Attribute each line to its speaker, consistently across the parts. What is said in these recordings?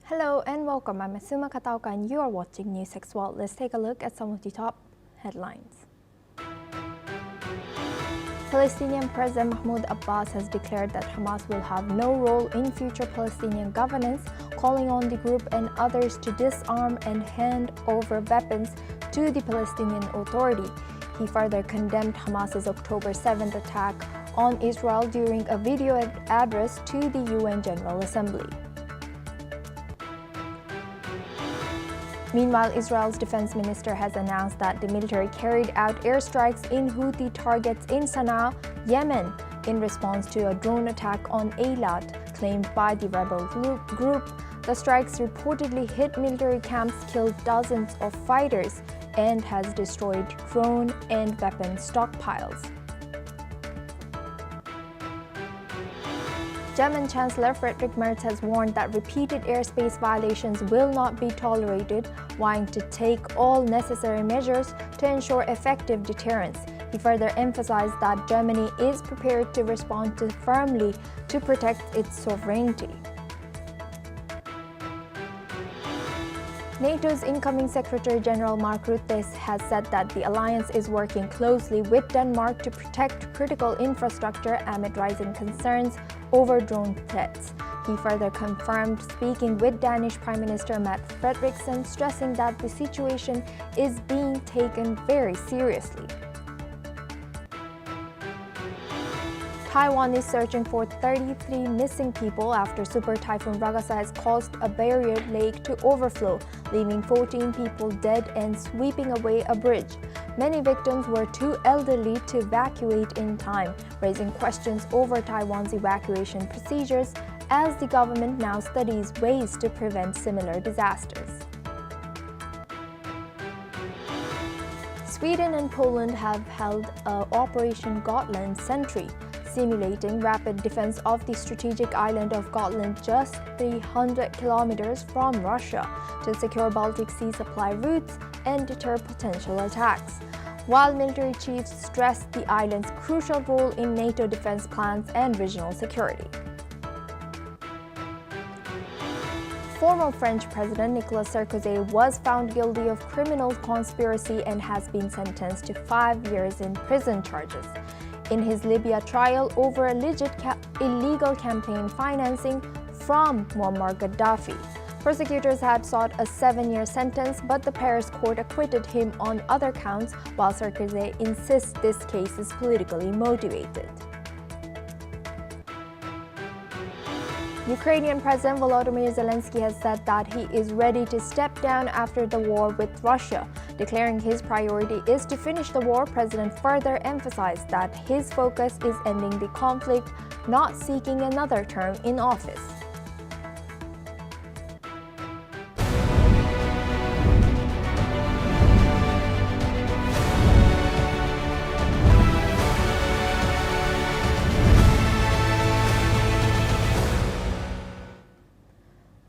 Speaker 1: Hello and welcome. I'm Asuma Katauka and you are watching NewsX World. Let's take a look at some of the top headlines. Palestinian President Mahmoud Abbas has declared that Hamas will have no role in future Palestinian governance, calling on the group and others to disarm and hand over weapons to the Palestinian Authority. He further condemned Hamas's October 7th attack on Israel during a video address to the UN General Assembly. Meanwhile, Israel's defense minister has announced that the military carried out airstrikes in Houthi targets in Sana'a, Yemen, in response to a drone attack on Eilat, claimed by the rebel group. The strikes reportedly hit military camps, killed dozens of fighters, and has destroyed drone and weapon stockpiles. German Chancellor Friedrich Merz has warned that repeated airspace violations will not be tolerated, vying to take all necessary measures to ensure effective deterrence. He further emphasized that Germany is prepared to respond firmly to protect its sovereignty. NATO's incoming Secretary General Mark Rutte has said that the alliance is working closely with Denmark to protect critical infrastructure amid rising concerns over drone threats. He further confirmed speaking with Danish Prime Minister Mette Frederiksen, stressing that the situation is being taken very seriously. Taiwan is searching for 33 missing people after Super Typhoon Ragasa has caused a barrier lake to overflow, leaving 14 people dead and sweeping away a bridge. Many victims were too elderly to evacuate in time, raising questions over Taiwan's evacuation procedures as the government now studies ways to prevent similar disasters. Sweden and Poland have held Operation Gotland Sentry, simulating rapid defense of the strategic island of Gotland just 300 kilometers from Russia to secure Baltic Sea supply routes and deter potential attacks, while military chiefs stressed the island's crucial role in NATO defense plans and regional security. Former French President Nicolas Sarkozy was found guilty of criminal conspiracy and has been sentenced to 5 years in prison charges in his Libya trial over alleged illegal campaign financing from Muammar Gaddafi. Prosecutors had sought a 7-year sentence, but the Paris court acquitted him on other counts, while Sarkozy insists this case is politically motivated. Ukrainian President Volodymyr Zelensky has said that he is ready to step down after the war with Russia. Declaring his priority is to finish the war, President further emphasized that his focus is ending the conflict, not seeking another term in office.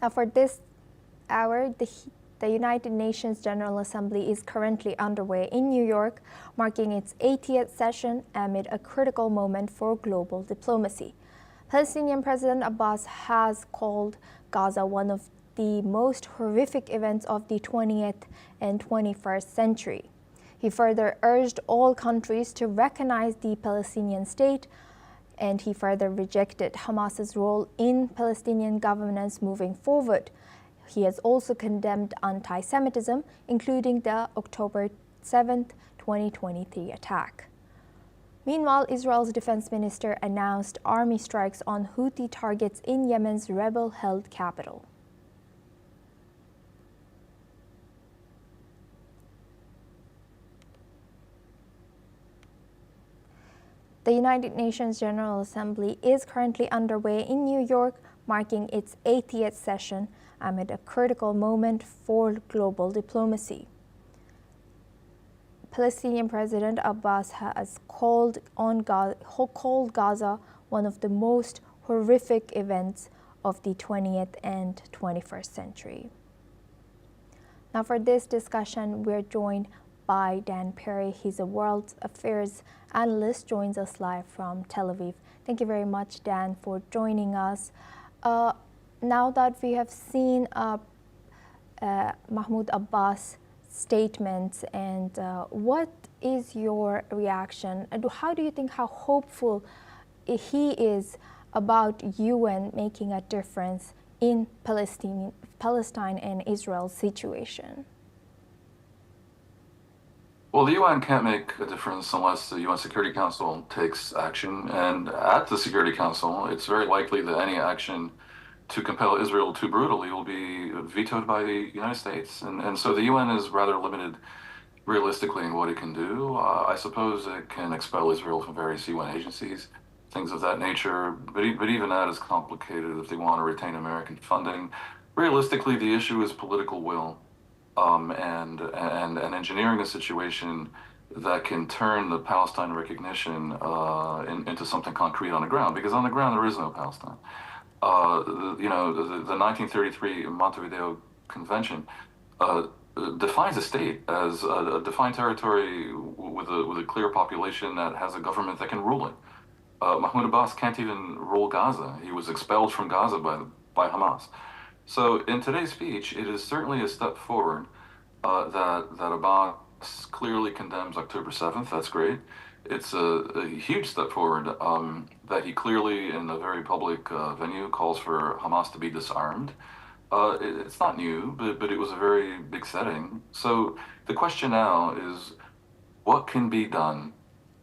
Speaker 1: Now, for this hour, the United Nations General Assembly is currently underway in New York, marking its 80th session amid a critical moment for global diplomacy. Palestinian President Abbas has called Gaza one of the most horrific events of the 20th and 21st century. He further urged all countries to recognize the Palestinian state, and he further rejected Hamas's role in Palestinian governance moving forward. He has also condemned antisemitism, including the October 7th, 2023 attack. Meanwhile, Israel's defense minister announced army strikes on Houthi targets in Yemen's rebel-held capital. The United Nations General Assembly is currently underway in New York, marking its 80th session amid a critical moment for global diplomacy. Palestinian President Abbas has called Gaza one of the most horrific events of the 20th and 21st century. Now, for this discussion, we're joined by Dan Perry. He's a World Affairs analyst, joins us live from Tel Aviv. Thank you very much, Dan, for joining us. now that we have seen Mahmoud Abbas' statements, and what is your reaction? How do you think, how hopeful he is about UN making a difference in Palestine and Israel's situation?
Speaker 2: Well, the UN can't make a difference unless the UN Security Council takes action. And at the Security Council, it's very likely that any action to compel Israel too brutally will be vetoed by the United States. And so the UN is rather limited realistically in what it can do. I suppose it can expel Israel from various UN agencies, things of that nature. But even that is complicated if they want to retain American funding. Realistically, the issue is political will, and engineering a situation that can turn the Palestine recognition into something concrete on the ground. Because on the ground there is no Palestine. The 1933 Montevideo Convention defines a state as a defined territory with a clear population that has a government that can rule it. Mahmoud Abbas can't even rule Gaza. He was expelled from Gaza by Hamas. So in today's speech, it is certainly a step forward that Abbas clearly condemns October 7th. That's great. It's a huge step forward that he clearly, in a very public venue, calls for Hamas to be disarmed. It's not new, but it was a very big setting. So the question now is, what can be done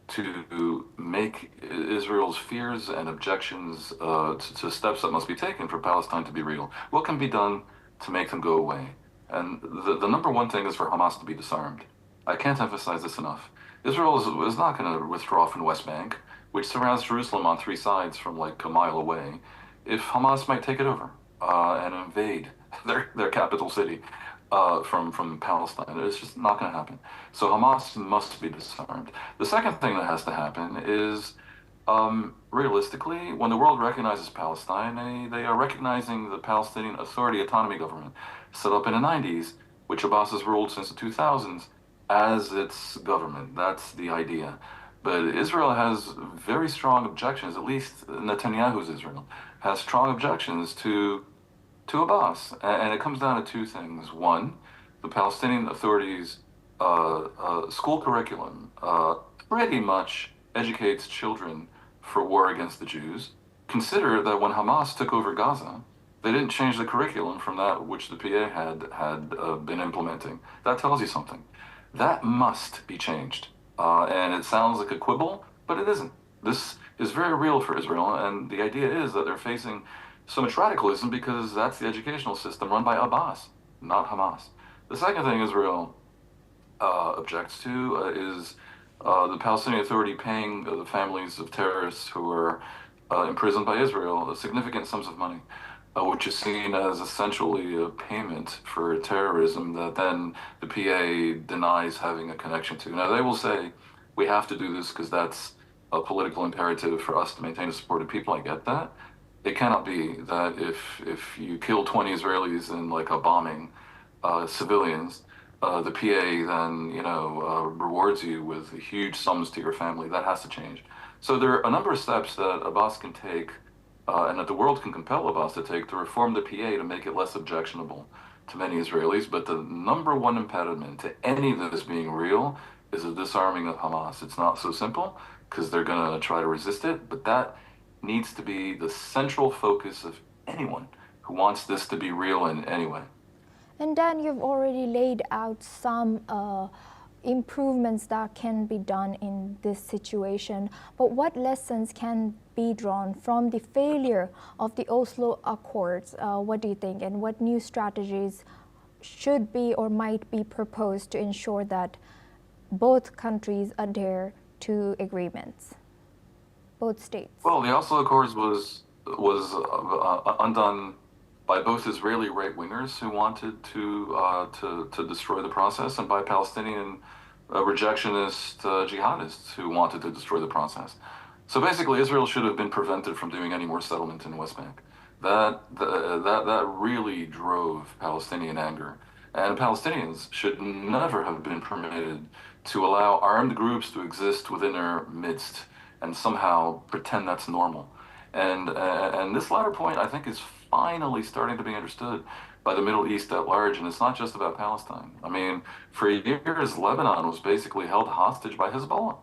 Speaker 2: to make Israel's fears and objections to steps that must be taken for Palestine to be real? What can be done to make them go away? And the number one thing is for Hamas to be disarmed. I can't emphasize this enough. Israel is not going to withdraw from the West Bank, which surrounds Jerusalem on three sides from like a mile away, if Hamas might take it over and invade their capital city from Palestine. It's just not going to happen. So Hamas must be disarmed. The second thing that has to happen is, realistically, when the world recognizes Palestine, they are recognizing the Palestinian Authority Autonomy Government set up in the 90s, which Abbas has ruled since the 2000s, as its government. That's the idea. But Israel has very strong objections, at least Netanyahu's Israel, has strong objections to Abbas. And it comes down to two things. One, the Palestinian Authority's school curriculum pretty much educates children for war against the Jews. Consider that when Hamas took over Gaza, they didn't change the curriculum from that which the PA had been implementing. That tells you something. That must be changed. And it sounds like a quibble, but it isn't. This is very real for Israel, and the idea is that they're facing so much radicalism because that's the educational system run by Abbas, not Hamas. The second thing Israel objects to is the Palestinian Authority paying the families of terrorists who are imprisoned by Israel significant sums of money, which is seen as essentially a payment for terrorism that then the PA denies having a connection to. Now, they will say, we have to do this because that's a political imperative for us to maintain the support of people. I get that. It cannot be that if you kill 20 Israelis in like a bombing, civilians, the PA then rewards you with huge sums to your family. That has to change. So there are a number of steps that Abbas can take, and that the world can compel Abbas to take to reform the PA to make it less objectionable to many Israelis. But the number one impediment to any of this being real is the disarming of Hamas. It's not so simple because they're going to try to resist it, but that needs to be the central focus of anyone who wants this to be real in any way.
Speaker 1: And Dan, you've already laid out some improvements that can be done in this situation, but what lessons can be drawn from the failure of the Oslo Accords? What do you think, and what new strategies should be or might be proposed to ensure that both countries adhere to agreements, both states?
Speaker 2: Well, the Oslo Accords was undone by both Israeli right-wingers who wanted to destroy the process, and by Palestinian rejectionist jihadists who wanted to destroy the process. So basically, Israel should have been prevented from doing any more settlement in the West Bank. That really drove Palestinian anger, and Palestinians should never have been permitted to allow armed groups to exist within their midst and somehow pretend that's normal. And this latter point, I think, is finally starting to be understood by the Middle East at large. And it's not just about Palestine. I mean, for years, Lebanon was basically held hostage by Hezbollah.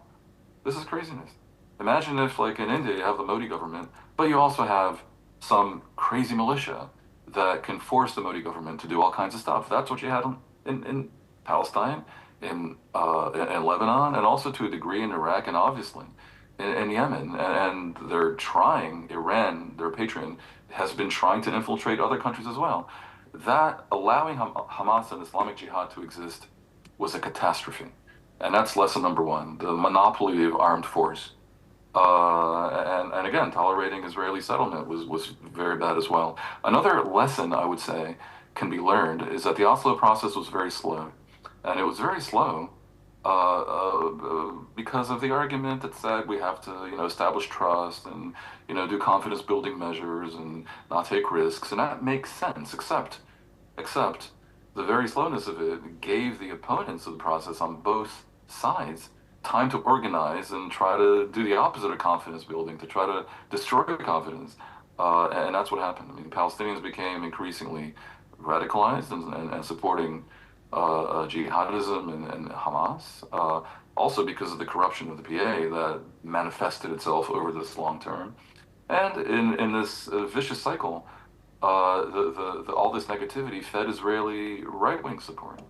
Speaker 2: This is craziness. Imagine if, like in India, you have the Modi government, but you also have some crazy militia that can force the Modi government to do all kinds of stuff. That's what you had in Palestine, in Lebanon, and also to a degree in Iraq, and obviously in Yemen. And they're trying, Iran, their patron, has been trying to infiltrate other countries as well. That allowing Hamas and Islamic Jihad to exist was a catastrophe. And that's lesson number one, the monopoly of armed force. And again, tolerating Israeli settlement was very bad as well. Another lesson I would say can be learned is that the Oslo process was very slow. And it was very slow because of the argument that said we have to, establish trust and, do confidence building measures and not take risks. And that makes sense, except the very slowness of it gave the opponents of the process on both sides time to organize and try to do the opposite of confidence building, to try to destroy confidence. And that's what happened. I mean, Palestinians became increasingly radicalized and supporting jihadism and Hamas, also because of the corruption of the PA that manifested itself over this long term. And in this vicious cycle, all this negativity fed Israeli right-wing support,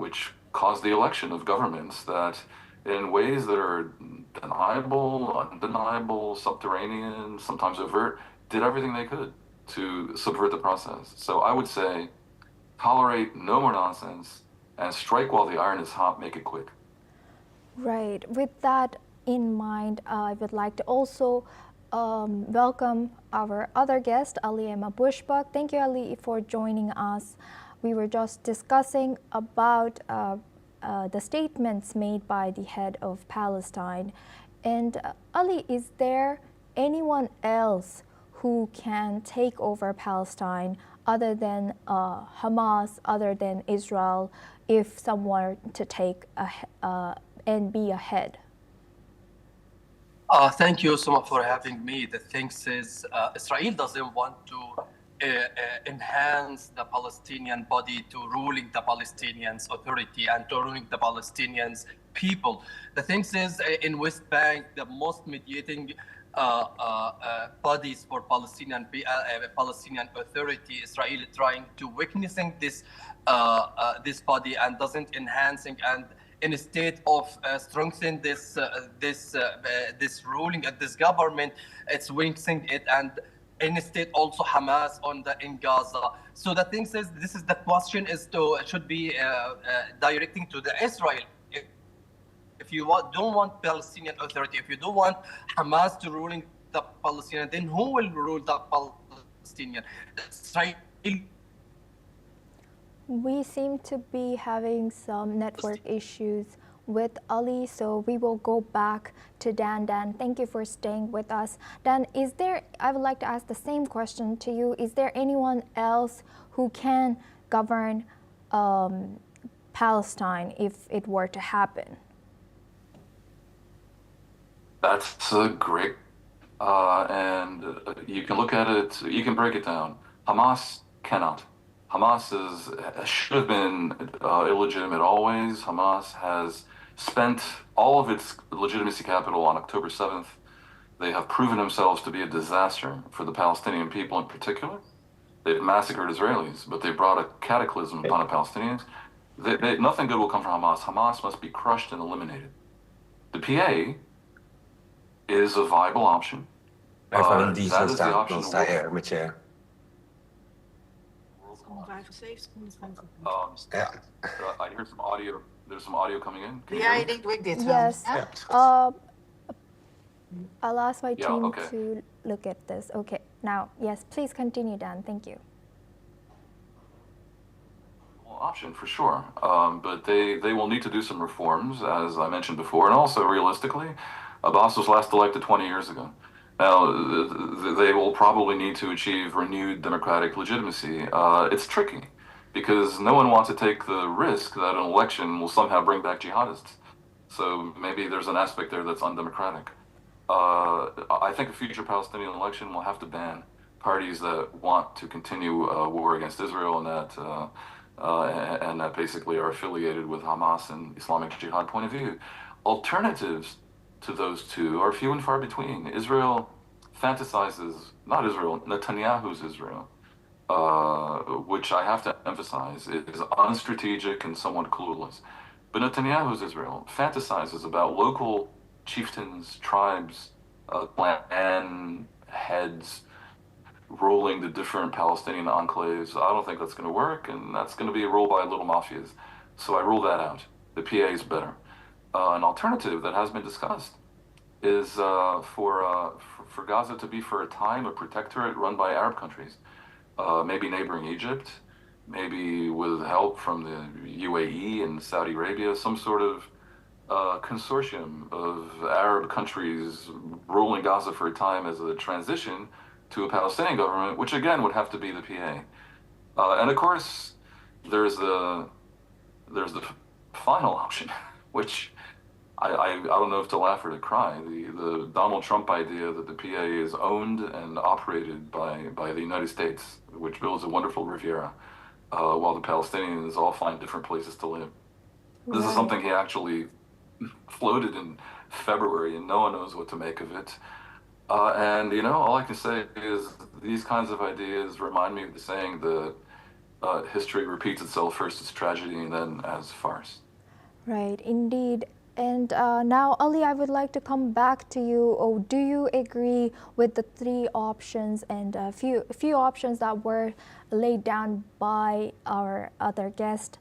Speaker 2: which caused the election of governments that, in ways that are deniable, undeniable, subterranean, sometimes overt, did everything they could to subvert the process. So I would say, tolerate no more nonsense and strike while the iron is hot, make it quick.
Speaker 1: Right. With that in mind, I would like to also welcome our other guest, Ali Emma Bushbuck. Thank you, Ali, for joining us. We were just discussing about the statements made by the head of Palestine. And Ali, is there anyone else who can take over Palestine other than Hamas, other than Israel, if someone were to take and be ahead?
Speaker 3: Thank you so much for having me. The thing is, Israel doesn't want to enhance the Palestinian body to ruling the Palestinians authority and to ruling the Palestinians people. The thing is, in West Bank, the most mediating bodies for Palestinian authority, Israel trying to weakening this body and doesn't enhancing, and instead of strengthening this ruling and this government, it's weakening it, and instead also Hamas in Gaza. So the thing is, this is the question should be directing to the Israel. If you don't want Palestinian authority, if you don't want Hamas to ruling the Palestinian, then who will rule the Palestinian? Israel.
Speaker 1: We seem to be having some network issues with Ali, so we will go back to Dan. Dan, thank you for staying with us. Dan, I would like to ask the same question to you. Is there anyone else who can govern Palestine if it were to happen?
Speaker 2: That's a great, and you can look at it, you can break it down. Hamas cannot. Hamas should have been illegitimate always. Hamas has spent all of its legitimacy capital on October 7th. They have proven themselves to be a disaster for the Palestinian people in particular. They've massacred Israelis, but they brought a cataclysm upon the Palestinians. Nothing good will come from Hamas. Hamas must be crushed and eliminated. The PA is a viable option. That is the option. I hear some audio. There's some audio coming in.
Speaker 4: I think we did.
Speaker 1: Yes. I'll ask my team to look at this. Okay. Now, yes, please continue, Dan. Thank you.
Speaker 2: Option for sure, but they will need to do some reforms, as I mentioned before, and also realistically, Abbas was last elected 20 years ago. Now, they will probably need to achieve renewed democratic legitimacy. It's tricky, because no one wants to take the risk that an election will somehow bring back jihadists. So maybe there's an aspect there that's undemocratic. I think a future Palestinian election will have to ban parties that want to continue war against Israel and that basically are affiliated with Hamas and Islamic Jihad point of view. Alternatives to those two are few and far between. Israel fantasizes, not Israel, Netanyahu's Israel, which I have to emphasize is unstrategic and somewhat clueless. But Netanyahu's Israel fantasizes about local chieftains, tribes, clan heads ruling the different Palestinian enclaves. I don't think that's going to work, and that's going to be ruled by little mafias. So I rule that out. The PA is better. An alternative that has been discussed is for Gaza to be for a time a protectorate run by Arab countries, maybe neighboring Egypt, maybe with help from the UAE and Saudi Arabia, some sort of consortium of Arab countries ruling Gaza for a time as a transition to a Palestinian government, which again would have to be the PA. And of course, there's the final option, which I don't know if to laugh or to cry. The Donald Trump idea that the PA is owned and operated by the United States, which builds a wonderful Riviera, while the Palestinians all find different places to live. Right. This is something he actually floated in February, and no one knows what to make of it. And all I can say is these kinds of ideas remind me of the saying that history repeats itself first as tragedy and then as farce. Right,
Speaker 1: indeed. And now, Ali, I would like to come back to you. Do you agree with the three options and a few options that were laid down by our other guest,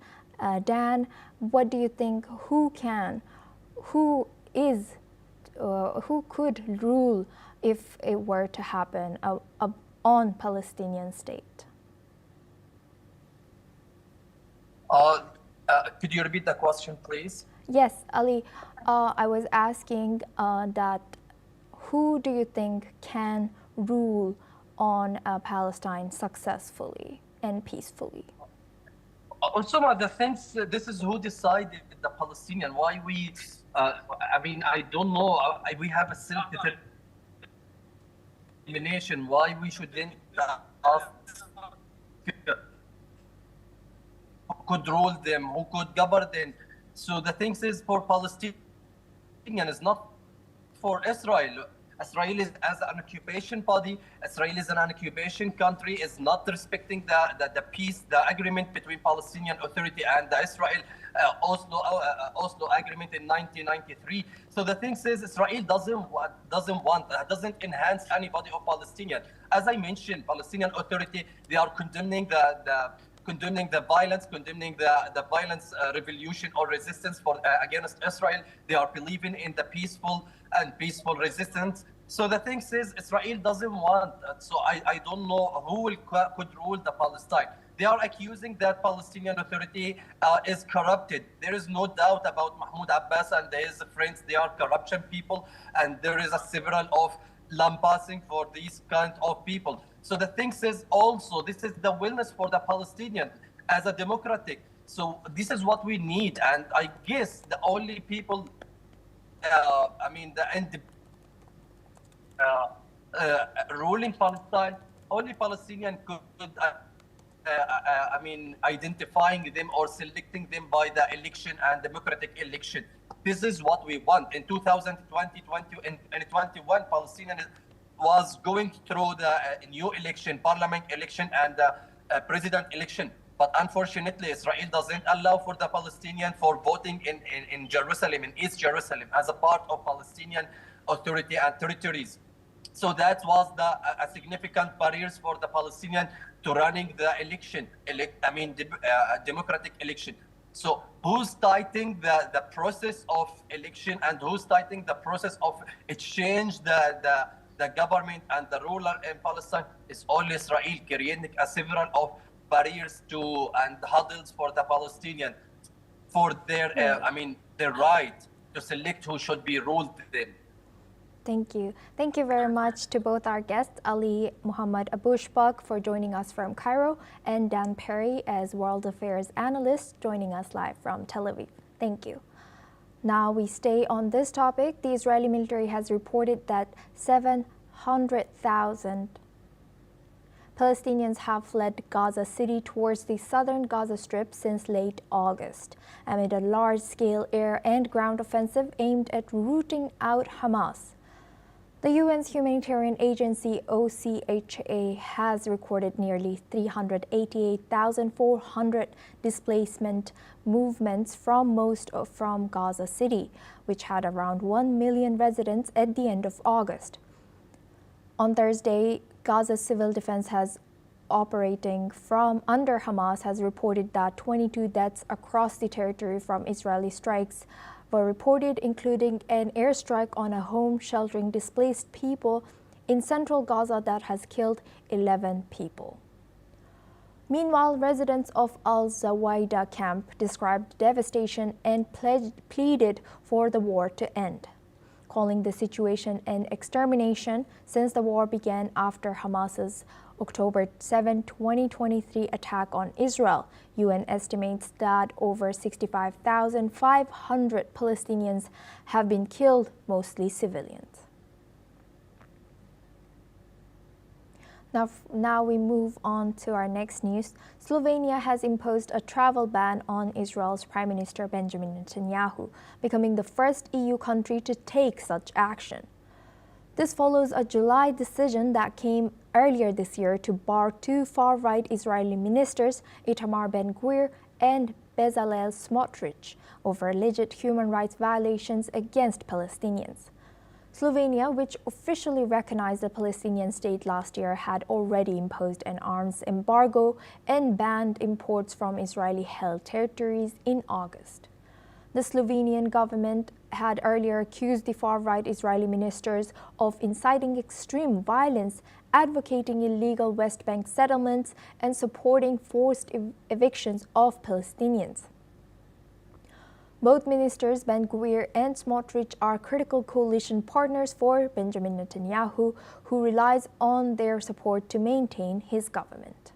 Speaker 1: Dan? What do you think? Who could rule if it were to happen on Palestinian state?
Speaker 3: Could you repeat the question, please?
Speaker 1: Yes, Ali. I was asking that who do you think can rule on Palestine successfully and peacefully?
Speaker 3: Also, the things, this is who decided the Palestinian. Why we, I don't know. We have a self-determination. Why we shouldn't ask who could rule them, who could govern them. So the thing is, for Palestinian is not for Israel. Israel is as an occupation body. Israel is an occupation country, is not respecting the peace, the agreement between Palestinian Authority and the Israel Oslo agreement in 1993. So the thing is, Israel doesn't enhance anybody of Palestinian. As I mentioned, Palestinian Authority, they are condemning the violence, condemning the violence, revolution or resistance against Israel. They are believing in the peaceful resistance. So the thing is, Israel doesn't want. So I don't know who could rule the Palestine. They are accusing that Palestinian Authority is corrupted. There is no doubt about Mahmoud Abbas and his friends. They are corruption people, and there is a several of lambasting for these kind of people. So the thing is also, this is the wellness for the Palestinian as a democratic. So this is what we need. And I guess the only people, ruling Palestine, only Palestinian could, identifying them or selecting them by the election and democratic election. This is what we want. In 2020 and 2021, Palestinian was going through the new election, parliament election and president election. But unfortunately, Israel doesn't allow for the Palestinian for voting in Jerusalem, in East Jerusalem, as a part of Palestinian Authority and territories. So that was a significant barriers for the Palestinian to running the election, democratic election. So who's starting the process of election and who's starting the process of exchange the government and the ruler in Palestine is only Israel, creating a several of barriers and hurdles for the Palestinian for their their right to select who should be ruled them.
Speaker 1: Thank you. Thank you very much to both our guests, Ali Muhammad Abushbak for joining us from Cairo, and Dan Perry as World Affairs Analyst joining us live from Tel Aviv. Thank you. Now we stay on this topic. The Israeli military has reported that 700,000 Palestinians have fled Gaza City towards the southern Gaza Strip since late August, amid a large-scale air and ground offensive aimed at rooting out Hamas. The UN's humanitarian agency OCHA has recorded nearly 388,400 displacement movements from Gaza City, which had around 1 million residents at the end of August. On Thursday, Gaza's civil defense operating from under Hamas has reported that 22 deaths across the territory from Israeli strikes were reported, including an airstrike on a home sheltering displaced people in central Gaza that has killed 11 people. Meanwhile, residents of al-Zawaida camp described devastation and pleaded for the war to end, calling the situation an extermination since the war began after Hamas's October 7, 2023 attack on Israel. UN estimates that over 65,500 Palestinians have been killed, mostly civilians. Now we move on to our next news. Slovenia has imposed a travel ban on Israel's Prime Minister Benjamin Netanyahu, becoming the first EU country to take such action. This follows a July decision that came earlier this year to bar two far-right Israeli ministers, Itamar Ben-Gvir and Bezalel Smotrich, over alleged human rights violations against Palestinians. Slovenia, which officially recognized the Palestinian state last year, had already imposed an arms embargo and banned imports from Israeli-held territories in August. The Slovenian government had earlier accused the far-right Israeli ministers of inciting extreme violence, advocating illegal West Bank settlements, and supporting forced evictions of Palestinians. Both ministers, Ben-Gvir and Smotrich, are critical coalition partners for Benjamin Netanyahu, who relies on their support to maintain his government.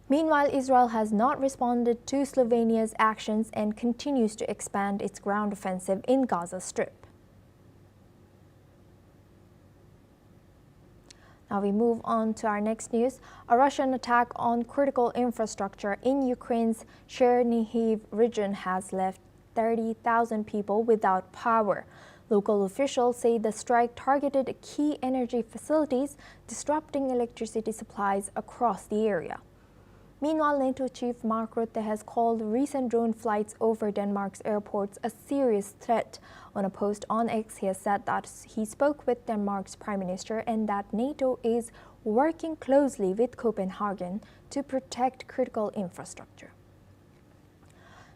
Speaker 1: Meanwhile, Israel has not responded to Slovenia's actions and continues to expand its ground offensive in Gaza Strip. Now we move on to our next news. A Russian attack on critical infrastructure in Ukraine's Chernihiv region has left 30,000 people without power. Local officials say the strike targeted key energy facilities, disrupting electricity supplies across the area. Meanwhile, NATO Chief Mark Rutte has called recent drone flights over Denmark's airports a serious threat. On a post on X, he has said that he spoke with Denmark's Prime Minister and that NATO is working closely with Copenhagen to protect critical infrastructure.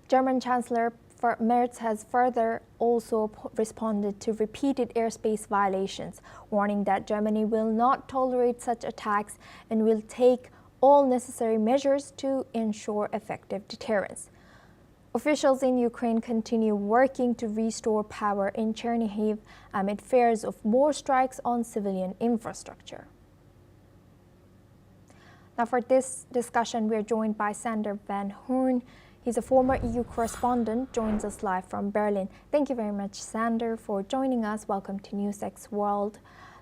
Speaker 1: German Chancellor Merz has further also responded to repeated airspace violations, warning that Germany will not tolerate such attacks and will take all necessary measures to ensure effective deterrence. Officials in Ukraine continue working to restore power in Chernihiv amid fears of more strikes on civilian infrastructure. Now, for this discussion, we are joined by Sander van Hoorn. He's a former EU correspondent, joins us live from Berlin. Thank you very much, Sander, for joining us. Welcome to NewsX World.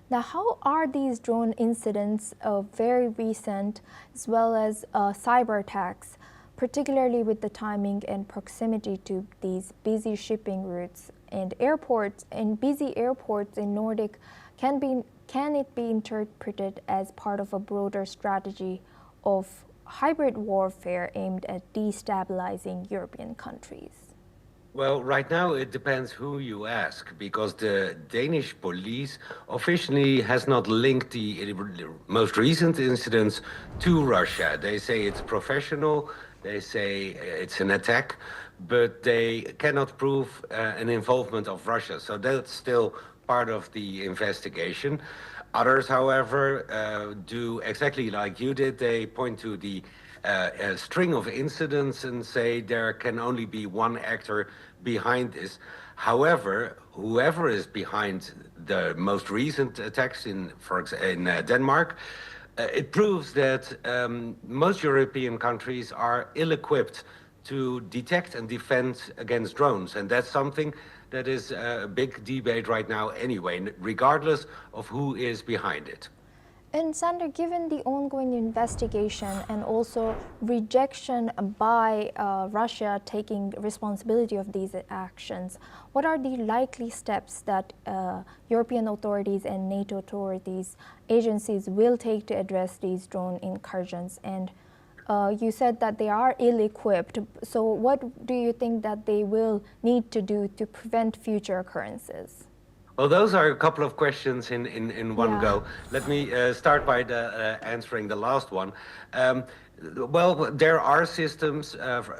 Speaker 1: Now, how are these drone incidents very recent, as well as cyber attacks, particularly with the timing and proximity to these busy shipping routes and airports and busy airports in Nordic, can it be interpreted as part of a broader strategy of hybrid warfare aimed at destabilizing European countries?
Speaker 4: Well, right now it depends who you ask, because the Danish police officially has not linked the most recent incidents to Russia. They say it's professional, they say it's an attack, but they cannot prove an involvement of Russia. So that's still part of the investigation. Others, however, do exactly like you did. They point to the a string of incidents and say there can only be one actor behind this. However, whoever is behind the most recent attacks in Denmark, it proves that most European countries are ill-equipped to detect and defend against drones, and that's something that is a big debate right now anyway, regardless of who is behind it.
Speaker 1: And Sander, given the ongoing investigation and also rejection by Russia taking responsibility of these actions, what are the likely steps that European authorities and NATO authorities, agencies will take to address these drone incursions? And you said that they are ill-equipped, so what do you think that they will need to do to prevent future occurrences?
Speaker 4: Well, those are a couple of questions in one go. Let me start by answering the last one. Well, there are systems,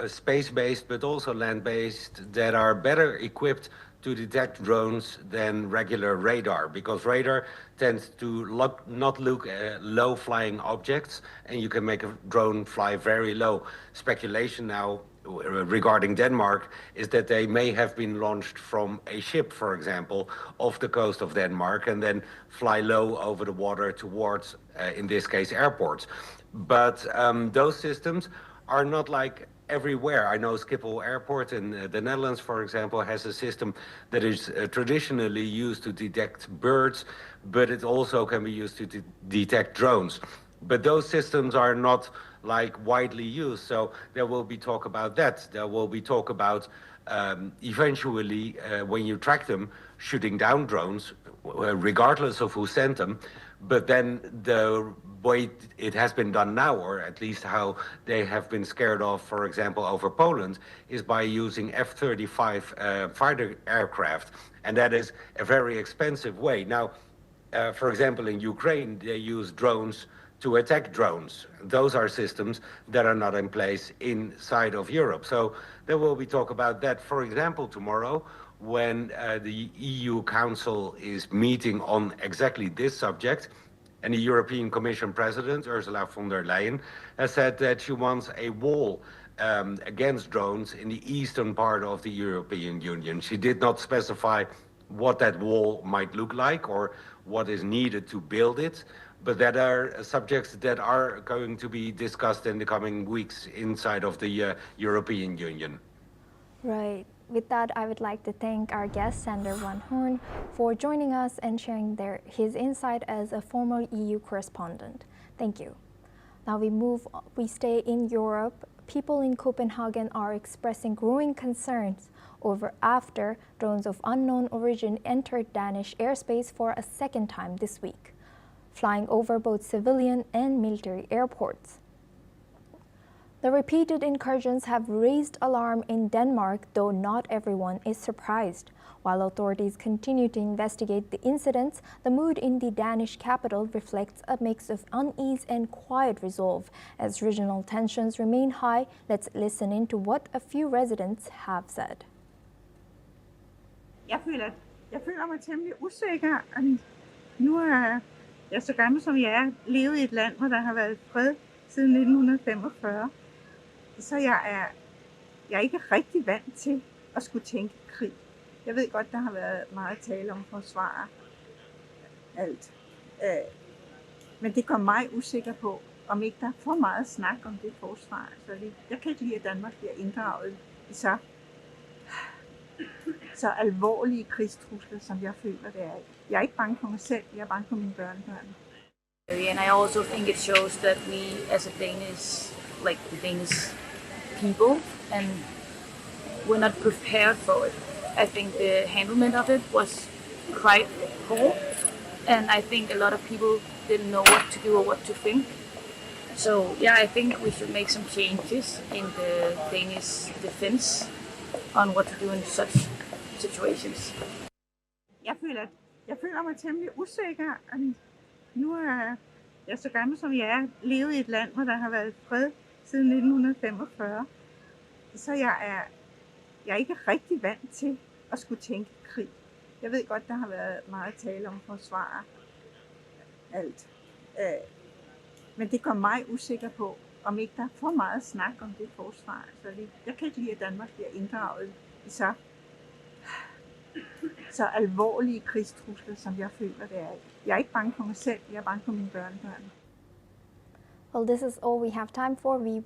Speaker 4: space-based but also land-based, that are better equipped to detect drones than regular radar, because radar tends to not look at low-flying objects, and you can make a drone fly very low. Speculation now regarding Denmark is that they may have been launched from a ship, for example, off the coast of Denmark and then fly low over the water towards, in this case, airports. But those systems are not like everywhere. I know Schiphol Airport in the Netherlands, for example, has a system that is traditionally used to detect birds, but it also can be used to detect drones. But those systems are not like widely used, so there will be talk about that. There will be talk about eventually, when you track them, shooting down drones, regardless of who sent them. But then the way it has been done now, or at least how they have been scared off, for example, over Poland, is by using F-35 fighter aircraft. And that is a very expensive way. Now, for example, in Ukraine, they use drones to attack drones. Those are systems that are not in place inside of Europe. So there will be talk about that. For example, tomorrow, when the EU Council is meeting on exactly this subject, and the European Commission President, Ursula von der Leyen, has said that she wants a wall against drones in the eastern part of the European Union. She did not specify what that wall might look like or what is needed to build it, but that are subjects that are going to be discussed in the coming weeks inside of the European Union.
Speaker 1: Right. With that, I would like to thank our guest, Sander van Hoorn, for joining us and sharing his insight as a former EU correspondent. Thank you. Now we stay in Europe. People in Copenhagen are expressing growing concerns after drones of unknown origin entered Danish airspace for a second time this week, flying over both civilian and military airports. The repeated incursions have raised alarm in Denmark, though not everyone is surprised. While authorities continue to investigate the incidents, the mood in the Danish capital reflects a mix of unease and quiet resolve. As regional tensions remain high, let's listen into what a few residents have said.
Speaker 5: Jeg føler mig temmelig usikker. Nu er jeg så gammel som jeg er, levet i et land, hvor der har været fred siden 1945. Så jeg er ikke rigtig vant til at skulle tænke krig. Jeg ved godt, der har været meget tale om forsvar alt. Men det gør mig usikker på, om ikke der er for meget snak om det forsvar. Jeg kan ikke lide, at Danmark bliver inddraget i så alvorlige krigstrusler, som jeg føler det er. Jeg er ikke bange for mig selv, jeg er bange for mine børnebørn.
Speaker 6: And I also think it shows that we, as a Danish, like the Danish people, and we're not prepared for it. I think the handlement of it was quite poor, and I think a lot of people didn't know what to do or what to think. So yeah, I think we should make some changes in the Danish defense on what to do in such situations.
Speaker 5: Jeg føler mig temmelig usikker. Nu er jeg så gammel som jeg er, levet i et land, hvor der har været fred siden 1945. Så jeg er ikke rigtig vant til at skulle tænke krig. Jeg ved godt, der har været meget tale om forsvar alt. Men det gør mig usikker på, om ikke der er for meget snak om det forsvar. Jeg kan ikke lide, at Danmark bliver inddraget i så alvorlige krigstrusler, som jeg føler det er. Jeg er ikke bange for mig selv, jeg er bange for mine børnebørn.
Speaker 1: Well, this is all we have time for. We will